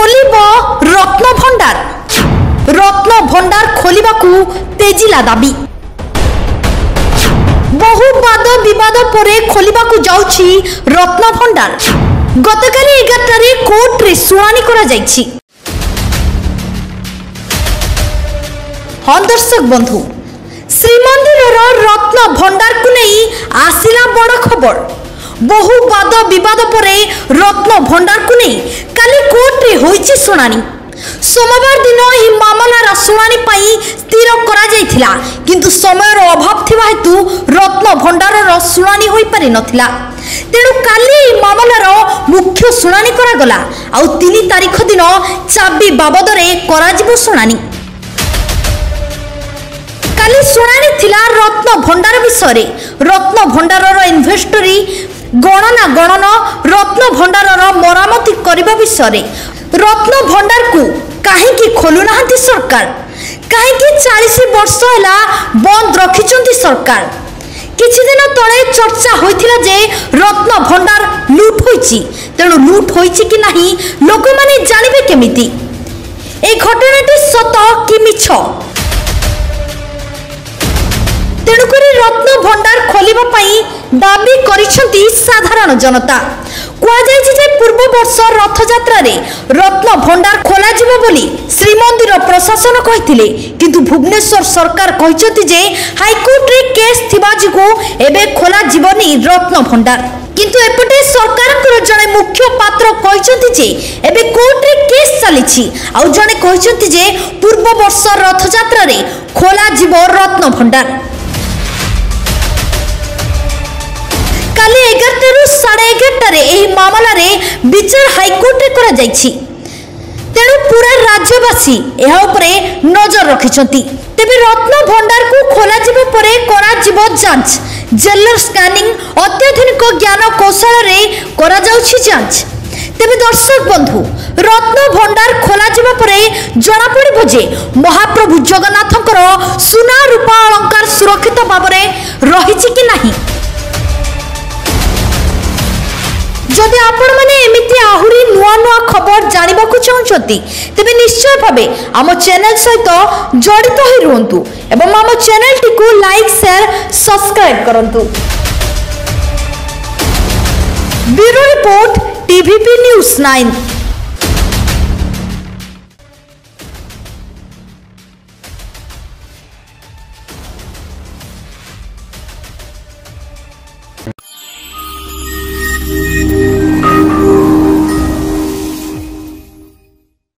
खोलिब रत्न भंडार। रत्न भंडार खोलिबाकू तेजिला दाबी। बहु वाद विवाद परे खोलिबाकू जाउछि रत्न भंडार। गतकाली 11 कोर्ट रे सुनानी करा जाइछि। हाँ दर्शक बंधु, श्रीमंदिर रत्न भंडार को नहीं आसिला बड़ खबर। बहु वाद विवाद परे रत्न भंडार को नहीं काली कोर्ट रे होइछि सुनानी। सोमवार दिन यह मामलार शुणाणी स्थिर करा जायथिला, किंतु समयर अभाव थिबा हेतु रत्न भंडारर शुणाणी होई पारि नथिला। तेणु काली मामलार मुख्य शुणाणी करा गला। आउ 3 तारिख दिन चाबी बाबदरे करा जिवो शुणाणी। काली शुणाणी थिला रत्न भंडार विषय। रत्न भंडारर इन्वेस्टरी गणना रत्न भंडारर मरामती करबा विषय। रत्न भंडार को काहेकि खोलुना सरकार, काहेकि 40 वर्ष हैला बंद रखिचंती सरकार। किछि दिन तळे चर्चा होइथिला जे रत्न भंडार लूट होइछि। तेणु लूट होइछि कि नाही लोक माने जानिबे केमिति? ए घटनाटी सत कि मिछ? तेणुकरी रत्न भंडार खोलिबा पई दाबी करिसंती साधारण जनता। पूर्व वर्ष रथ यात्रा रे रत्न भंडार खोला जिवो बोली श्रीमंदिर प्रशासन कहिथिले, किंतु भुवनेश्वर सरकार कहिसंती जे हाईकोर्ट रे केस थिबा जिगु एबे खोला जीवनी रत्न भंडार। किंतु एपटे सरकार जने मुख्य पात्र कहिसंती जे एबे कोर्ट रे केस चलीछि। आउ जने कहिसंती जे पूर्व वर्ष रथ यात्रा रे खोला जिवो रत्न भंडार। काली 11 रु 11:30 मामला रे विचार हाईकोर्ट रे करा जाइछि। तेणु पूरा राज्यवासी एहा उपरे नजर रखिछंती। तेबे रत्न भंडार को खोला जिबो परे करा जिवो जांच। जेलर स्कैनिंग अत्याधुनिक ज्ञान कौशल रे करा जाउछि जांच। तेबे दर्शक बंधु, रत्न भंडार खोला जिबो परे जणा पड़िबो जे महाप्रभु जगन्नाथकर सुना रूपा अलंकार सुरक्षित भाबरे रहिछि कि नाही। जदि आपण माने एमिति आहुरी नुआ नुआ खबर जानिबा को चाहछंती, तबे निश्चय भाबे आम चैनल सहित जड़ित होई रहंतु एवं आम चैनल टी को लाइक शेयर सब्सक्राइब करंतु। Bureau report TVP news 9।